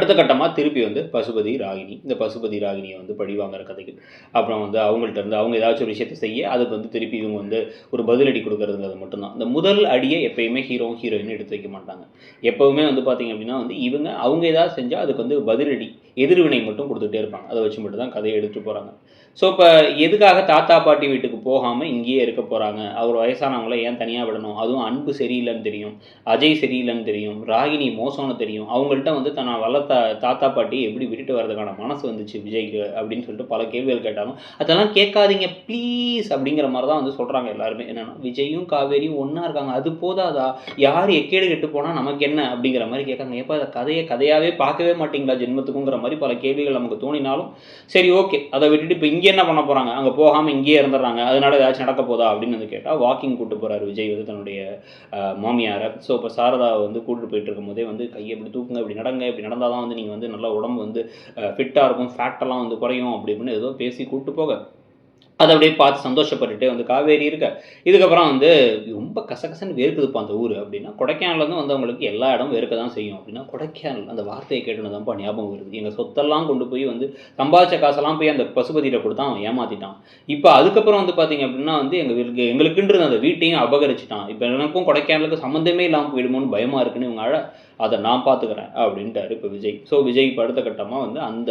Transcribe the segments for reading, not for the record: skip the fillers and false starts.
அடுத்த கட்டமாக திருப்பி வந்து பசுபதி ராகினி, இந்த பசுபதி ராகினியை வந்து பழி வாங்குற கதைகள். அப்புறம் வந்து அவங்கள்ட்ட இருந்து அவங்க ஏதாச்சும் ஒரு விஷயத்தை செய்ய அதுக்கு வந்து திருப்பி இவங்க வந்து ஒரு பதிலடி கொடுக்கறதுங்கிறது மட்டும்தான். இந்த முதல் அடியை எப்பயுமே ஹீரோயின் எடுத்து வைக்க மாட்டாங்க. எப்பவுமே வந்து பார்த்தீங்க அப்படின்னா வந்து அவங்க ஏதாவது செஞ்சால் அதுக்கு வந்து பதிலடி எதிர்வினை மட்டும் கொடுத்துட்டே இருப்பாங்க. அதை வச்சு மட்டும் தான் கதையை எடுத்துகிட்டு போகிறாங்க. ஸோ இப்போ எதுக்காக தாத்தா பாட்டி வீட்டுக்கு போகாமல் இங்கேயே இருக்க போகிறாங்க? அவர் வயசானவங்கள ஏன் தனியாக விடணும்? அதுவும் அன்பு சரியில்லைன்னு தெரியும், அஜய் சரியில்லைன்னு தெரியும், ராகினி மோசம்னு தெரியும். அவங்கள்ட்ட வந்து தன்னை வளர்த்த தாத்தா பாட்டி எப்படி விட்டுட்டு வரதுக்கான மனசு வந்துச்சு விஜய்க்கு அப்படின்னு சொல்லிட்டு பல கேள்விகள் கேட்டாலும் அதெல்லாம் கேட்காதீங்க ப்ளீஸ் அப்படிங்கிற மாதிரி தான் வந்து சொல்கிறாங்க எல்லாருமே. என்னென்னா விஜயும் காவேரியும் ஒன்றா இருக்காங்க, அது போதாதா? யார் எக்கேடு கெட்டு போனால் நமக்கு என்ன அப்படிங்கிற மாதிரி கேட்காங்க. எப்போ அதை கதையாகவே பார்க்கவே மாட்டிங்களா ஜென்மத்துக்குங்கிற மாதிரி பல கேள்விகள் நமக்கு தோணினாலும் சரி ஓகே, அதை விட்டுட்டு இப்போ இங்கே என்ன பண்ண போகிறாங்க? அங்கே போகாமல் இங்கேயே இருந்துடுறாங்க, அதனால ஏதாச்சும் நடக்க போதா அப்படின்னு வந்து கேட்டால் வாக்கிங் கூப்பிட்டு போகிறார் விஜய் வந்து தன்னுடைய மாமியாரை. ஸோ இப்போ சாரதாவை வந்து கூட்டிட்டு போயிட்டு இருக்கும்போதே வந்து கையை இப்படி தூக்குங்க, இப்படி நடங்க, இப்படி நடந்தால் தான் வந்து நீங்கள் வந்து நல்லா உடம்பு வந்து ஃபிட்டாக இருக்கும், ஃபேட்டெல்லாம் வந்து குறையும் அப்படி இப்படின்னு ஏதோ பேசி கூப்பிட்டு போக அதை அப்படியே பார்த்து சந்தோஷப்பட்டுட்டே வந்து காவேரி இருக்க. இதுக்கப்புறம் வந்து ரொம்ப கசகசன்னு வேர்க்குதுப்பா அந்த ஊர் அப்படின்னா, கொடைக்கானல்லேருந்து வந்தவங்களுக்கு எல்லா இடமும் வேர்க்க தான் செய்யும் அப்படின்னா, கொடைக்கானல் அந்த வார்த்தையை கேட்டுன்னு தான்ப்பா ஞாபகம் வருது. எங்கள் சொத்தெல்லாம் கொண்டு போய் வந்து சம்பாதிச்ச காசெல்லாம் போய் அந்த பசுபதியிட்ட கொடுத்தான், அவன் ஏமாற்றிட்டான். இப்போ அதுக்கப்புறம் வந்து பார்த்தீங்க அப்படின்னா வந்து எங்களுக்குன்றது அந்த வீட்டையும் அபகரிச்சிட்டான். இப்போ எனக்கும் கொடைக்கானலுக்கு சம்மந்தமே இல்லாமல் போயிடுமோன்னு பயமாக இருக்குன்னு இவங்க அதை நான் பார்த்துக்கிறேன் அப்படின்ட்டாரு இப்போ விஜய். ஸோ விஜய் இப்போ அடுத்த கட்டமாக வந்து அந்த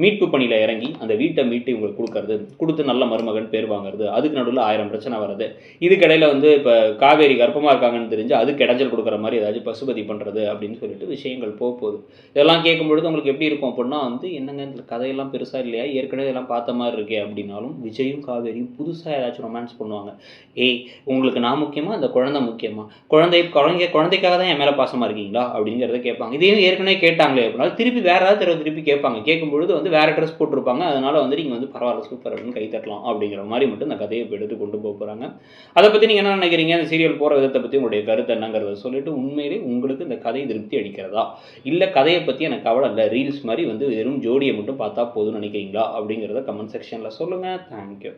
மீட்பு பணியில் இறங்கி அந்த வீட்டை மீட்டு இவங்களுக்கு கொடுத்து நல்ல மருமகன் பேர் வாங்குறது, அதுக்கு நடுவில் 1000 பிரச்சனை வருது. இதுக்கிடையில் வந்து இப்போ காவேரி கர்ப்பமாக இருக்காங்கன்னு தெரிஞ்சு அதுக்கு இடைஞ்சல் கொடுக்குற மாதிரி ஏதாச்சும் பசுபதி பண்ணுறது அப்படின்னு சொல்லிட்டு விஷயங்கள் போகுது. இதெல்லாம் கேட்கும்பொழுது உங்களுக்கு எப்படி இருக்கும் அப்படின்னா வந்து என்னங்க இந்த கதையெல்லாம் பெருசாக இல்லையா, ஏற்கனவே இதெல்லாம் பார்த்த மாதிரி இருக்கே அப்படின்னாலும் விஜயும் காவேரியும் புதுசாக ஏதாச்சும் ரொமான்ஸ் பண்ணுவாங்க. உங்களுக்கு நான் முக்கியமா அந்த குழந்தை முக்கியமா, குழந்தைக்காக தான் என் மேலே பாசமாக இருக்கீங்களா அப்படிங்கிறத கேட்பாங்க. இதையும் ஏற்கனவே கேட்டாங்களே அப்படின்னா திருப்பி வேற ஏதாவது திருப்பி கேட்பாங்க. கேட்கும்பொழுது வந்து வேற ட்ரெஸ் போட்டிருப்பாங்க, அதனால வந்து நீங்கள் வந்து பரவாயில்ல சூப்பர் அப்படின்னு கை தட்டலாம் அப்படிங்கிற மாதிரி மட்டும் இந்த கதையை எடுத்து கொண்டு போக போகிறாங்க. அதை பற்றி நீங்கள் என்ன நினைக்கிறீங்க? அந்த சீரியல் போகிற விதத்தை பற்றி உங்களுடைய கருத்து என்னங்கிறத சொல்லிட்டு உண்மையிலே உங்களுக்கு இந்த கதை திருப்தி அளிக்கிறதா, இல்லை கதையை பற்றி எனக்கு கவலை இல்லை, ரீல்ஸ் மாதிரி வந்து வெறும் ஜோடியை மட்டும் பார்த்தா போதும்னு நினைக்கிறீங்களா அப்படிங்கிறத கமெண்ட் செக்ஷனில் சொல்லுங்கள். தேங்க்யூ.